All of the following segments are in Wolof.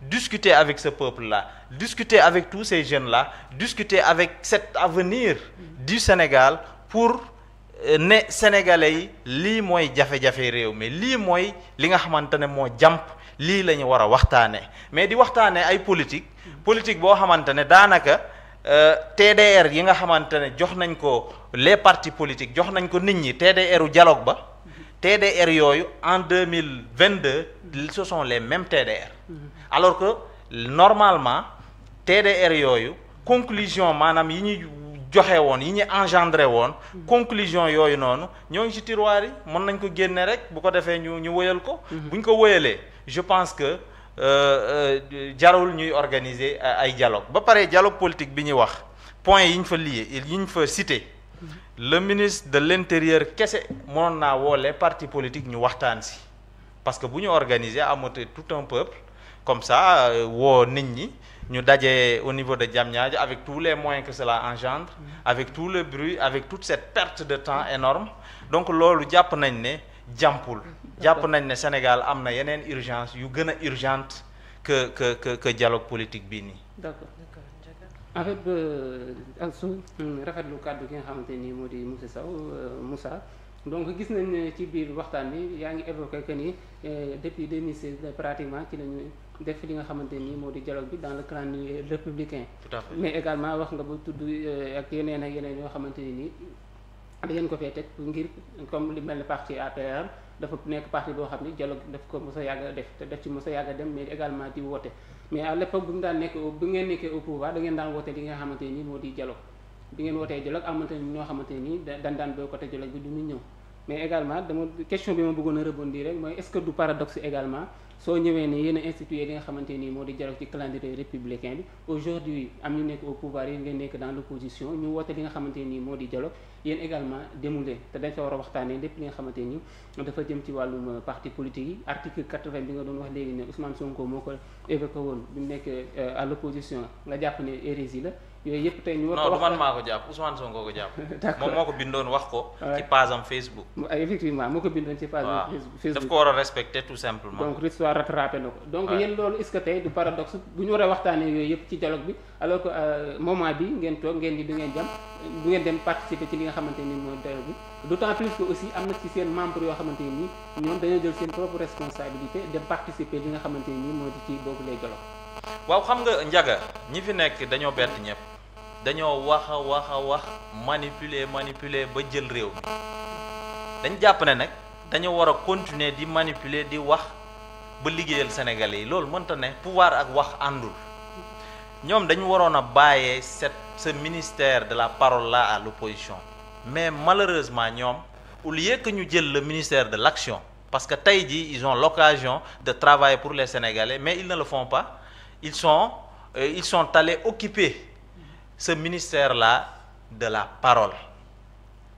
discuter avec ce peuple-là, discuter avec tous ces jeunes-là, discuter avec cet avenir du Sénégal pour ne Sénégalais yi lii mooy jafe-jafe réew mi lii mooy li nga xamante ne moo jàmp lii la ñu war a waxtaanee mais di waxtaanee ay politique boo xamante ne daanaka TDR yi nga xamante ne jox nañ ko les partis politiques jox nañ ko nit ñi TDR u dialogue ba TDR yooyu en 2022 ce sont les mêmes TDR alors que normalement TDR yooyu conclusion maanaam yi ñuy joxe woon yi ñu engendré woon conclusion yooyu noonu ñoo ngi ci tiroir yi mën nañ ko génne rek bu ko defee ñu wëyal ko buñ ko wëyalee je pense que jarul ñuy organiser ay dialogue ba pare dialogue politique bi ñuy wax point yi ñu fa lié yi ñu fa cité le ministre de l'intérieur kese mënoon naa woo les partis politiques ñu waxtaan si parce que bu ñu organiser amate tout un peuple comme ça woo nit ñi ñu daje au niveau de Diamniadio avec tous les moyens que cela engendre avec tout le bruit avec toute cette perte de temps énorme donc loolu jàpp nañ ne jàmpul jàpp nañ ne Sénégal am na yeneen urgence yu gën a urgente que dialogue politique bii nii. d'accord en fait su rafetlu kàddu gi nga xamante ni moo di monsieur Sow Moussa donc gis nañ ne ci biir waxtaan bi yaa ngi évoqué que ni depuis 2016 pratiquement ci lañu def li nga xamante ni moo di dialogue bi dans le calendrier républicain. Tout à fait. Mais également wax nga ba tudd ak yeneen yoo xamante ni nii da ngeen ko fee teg ngir comme li mel ne parti APR dafa nekk parti boo xam ni dialogue daf ko mos a yàgg a def te daf ci mos a yàgg a dem mais également di woote mais à l'époque bu mu daan nekk bu ngeen nekkee au pouvoir da ngeen daan woote li nga xamante ni moo di dialogue bi ngeen wootee dialogue amante ni ñoo xamante ni dañ daan boycotté dialogue bi du ñu ñëw mais également dama question bi ma bëggoon a rebondir rek mooy est-ce que du paradoxe également soo ñëwee ne yéen a institué li nga xamante nii moo di dialogue ci calendrier républicain bi aujourd'hui am ñu nekk au pouvoir yi ngeen nekk dans l'opposition ñu woote li nga xamante nii moo di dialogue yéen également demulee te dañ fa war a waxtaanee lépp li nga xamante ni dafa jëm ci wàllum parti politique yi article 80 bi nga doon wax léegi ne Ousmane Sonko moo ko évoqué woon bu nekk à l'opposition nga jàpp ne hérésie la yooyu yëpp tey ñu war ko non du man maa ko jàpp Ousmane Sonko ko jàpp. d'accord moom moo ko bindoon wax ko. ci page am Facebook. effectivement moo ko bindoon ci page am Facebook daf ko war a respecter tout simplement. donc l'histoire rattrapé na ko. donc yéen loolu est-ce que tey du paradoxe bu ñu war a waxtaanee yooyu yëpp ci dialogue bi alors que moment bi ngeen toog ngeen ni du ngeen dem participer ci li nga xamante ni mooy dialogue bi d'autant plus que aussi am na ci seen membre yoo xamante ni ñoom dañoo jël seen propre responsabilité dem participer li nga xamante ni moo di ci boobu lay dialogue. waaw xam nga njaga ñi fi nekk dañoo bett ñëpp dañoo wax a wax manipuler ba jël réew mi dañ jàpp ne nag dañoo war a continuer di manipuler di wax ba liggéeyal Sénégalais yi loolu mënta ne pouvoir ak wax àndul ñoom dañu waroon a bàyyee ce ministère de la parole là à l'opposition mais malheureusement ñoom au lieu que ñu jël le ministère de l'action parce que tey jii ils ont l'occasion de travailler pour les Sénégalais mais ils ne le font pas ils sont allés occuper ce ministère-là de la parole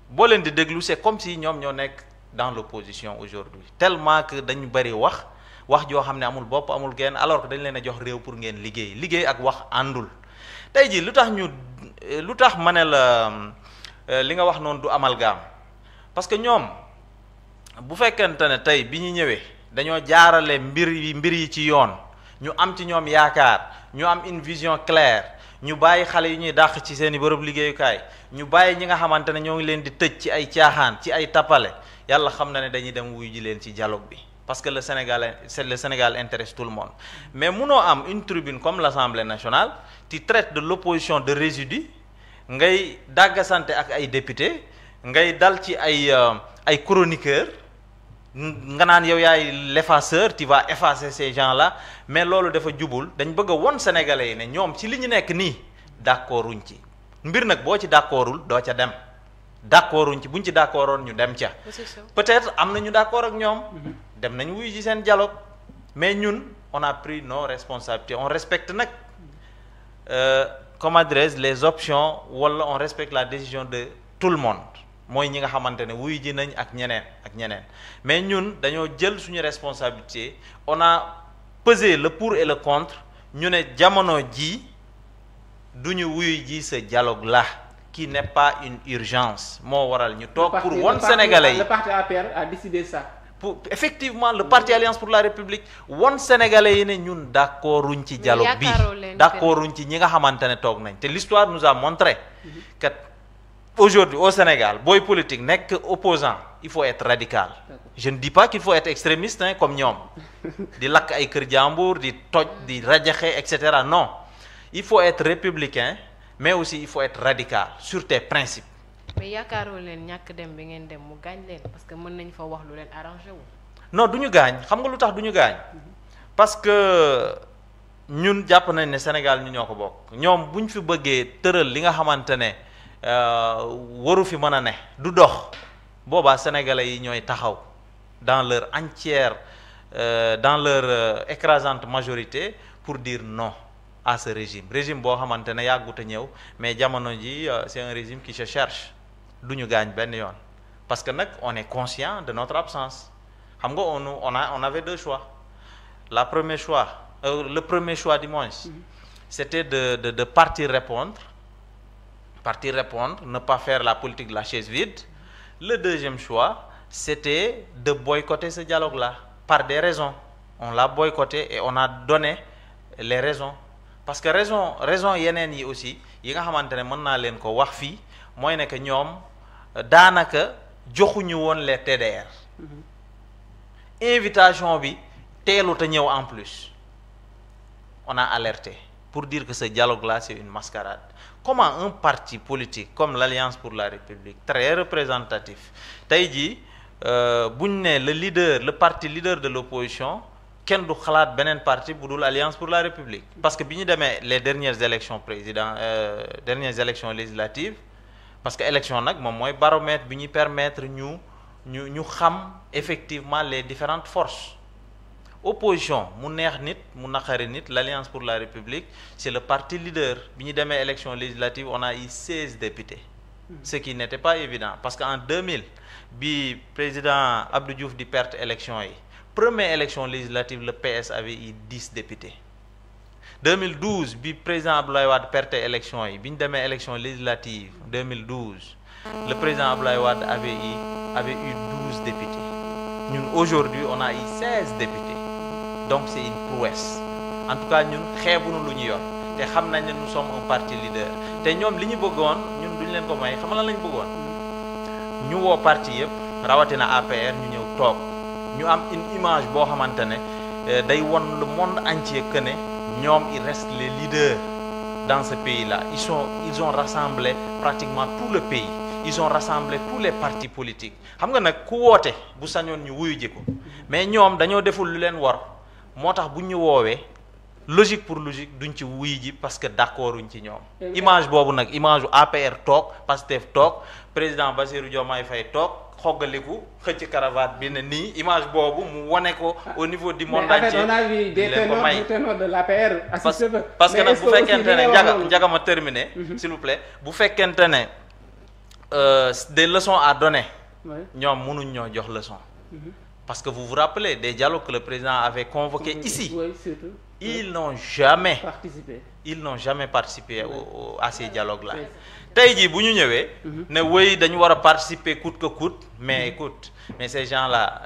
boo leen di déglu c'est comme si ñoom ñoo nekk dans l'opposition aujourd'hui tellement que dañu bari wax joo xam ne amul bopp amul genn alors que dañ leen a jox réew pour ngeen liggéey ak wax àndul tey jii lu tax ma ne la li nga wax noonu du amalgame parce que ñoom bu fekkente ne tey bi ñu ñëwee dañoo jaarale mbir yi ci yoon ñu am ci ñoom yaakaar ñu am une vision claire ñu bàyyi xale yi ñuy dàq ci seen i bërëb liggéeyukaay ñu bàyyi ñi nga xamante ne ñoo ngi leen di tëj ci ay caaxaan ci ay tappale yàlla xam na ne dañuy dem wuyu ji leen ci dialogue bi parce que le Sénégal intéresse tout le monde mais munoo am une tribune comme l'Assemblée nationale qui traite de l'opposition de résidu ngay dàggasante ak ay député ngay dal ci ay chroniqueurs nga naan yow yaay l'effaceur tu vas effacer ces gens-là mais loolu dafa jubul dañ bëgg a won Sénégalais yi ne ñoom ci li ñu nekk nii d'accorduñ ci mbir nag boo ci d'accordul doo ca dem d'accorduñ ci buñ ci d'accordoon ñu dem ca peut-être am na ñu d'accord ak ñoom dem nañ wuyu ci seen dialogue mais ñun on a pris nos responsabilités on respecte nag comment dirais-je les options wala on respecte la décision de tout le monde mooy ñi nga xamante ne wuyu ji nañ ak ñeneen mais ñun dañoo jël suñu responsabilité on a pesé le pour et le contre ñu ne jamono ji duñu wuyu ji ce dialogue là qui n'est pas une urgence moo waral ñu toog pour won Sénégalais yi le parti APR a décidé ça pour effectivement le parti Alliance pour la République won sénégalais yi ne ñun d'accorduñ ci dialogue bi d'accorduñ ci ñi nga xamante ne toog nañ te l'histoire nous a montré que aujourd'hui au Sénégal booy politique nekk opposant il faut être radical. Je ne dis pas qu'il faut être extrémiste hein, comme ñoom di lakk ay kër jàmbur di toj di rajaxe et cetera non il faut être républicain mais aussi il faut être radical sur tes principes. mais yaakaaroo leen ñàkk dem bi ngeen dem mu gaañ leen parce que mën nañ fa wax lu leen arrangé wu. non du ñu gaañ xam nga lu tax du ñu gaañ parce que ñun jàpp nañ ne Sénégal ñu ñoo ko bokk ñoom bu ñu fi bëggee tëral li nga xamante ne waru fi mën a ne du dox boobaa sénégalais yi ñooy taxaw dans leur entière dans leur écrasante majorité pour dire non à ce régime boo xamante ne yàggut a ñëw mais jamono ji c'est un régime qui se cherche du ñu gaañ benn yoon parce que nag on est conscient de notre absence xam nga on avait deux choix le premier choix du moins c'était de partir répondre ne pas faire la politique de la chaise vide. Le deuxième choix c'était de boycotter ce dialogue-là par des raisons on l'a boycotté et on a donné les raisons parce que raison yeneen yi aussi yi nga xamante ne mën naa leen ko wax fii mooy ne que ñoom daanaka joxuñu woon les TDR invitation bi teelu te ñëw en plus on a alerté pour dire que ce dialogue-là c'est une mascarade. Comment un parti politique comme l'Alliance pour la République très représentatif tey jii bu ñu ne le parti leader de l'opposition kenn du xalaat beneen parti bu dul Alliance pour la République parce que bi ñu demee les dernières élections législatives parce que élection nag moom mooy baromètre bi ñuy permettre ñu xam effectivement les différentes forces opposition mu neex nit mu naqari nit l'Alliance pour la République c'est le parti leader bi ñu demee élection législative on a eu 16 députés ce qui n'était pas évident parce que en 2000 bi président Abdou Diouf di perte élection yi première élection législative le PS avait eu 10 députés 2012 bi président Abdoulaye Wade perte élection yi bi ñu demee élection législative 2012 le président Abdoulaye Wade avait eu 12 députés ñun aujourd'hui on a eu 16 députés donc c'est une prouesse en tout cas ñun xeebuñu lu ñu yor te xam nañ ne nous sommes un parti leader te ñoom li ñu bëggoon ñun duñ leen ko may xam lan lañ bëggoon ñu woo parti yëpp rawatina APR ñu ñëw toog ñu am une image boo xamante ne day won le monde entier que ne ñoom ils restent les leaders dans ce pays-là ils ont rassemblé pratiquement tout le pays ils ont rassemblé tous les partis politiques xam nga nag ku woote bu sañoon ñu wuyu ji ko mais ñoom dañoo deful lu leen war moo tax bu ñu woowee logique pour logique duñ ci wuyu ji parce que d'accorduñ ci ñoom image boobu nag image u APR toog Pastef toog président Bassirou Diomaye Faye toog xoggaliku xëcc cravate bi ne nii image boobu mu wane ko au niveau du monde entier on a vu des ténors de l'APR parce que nag bu fekkente ne njaga ma terminé s'il vous plaît bu fekkente ne des leçons à donner ñoom mënuñ ñoo jox leçon parce que vous vous rappelez des dialogues que le président avait convoqués ici ils n'ont jamais participé à ces dialogues-là tey jii bu ñu ñëwee ne wéy dañu war a participer coûte que coûte mais écoute mais ces gens-là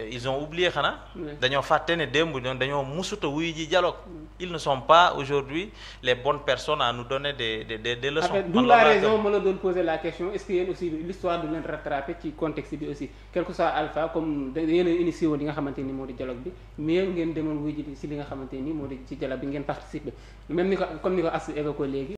ils ont oublié xanaa dañoo fàtte ne démb dañoo musuta wuyu ji dialogue ils ne sont pas aujourd'hui les bonnes personnes à nous donner des leçons. D'où la raison ma la doon poser la question est-ce que yéen aussi l'histoire du leen rattraper ci contexte bi aussi quel que soit alpha comme yéen a initié woon li nga xamante ni moo di dialogue bi mais ngeen demoon wuyu ji si li nga xamante ni moo di ci dialogue bi ngeen participer même ni ko comme ni ko as évoqué léegi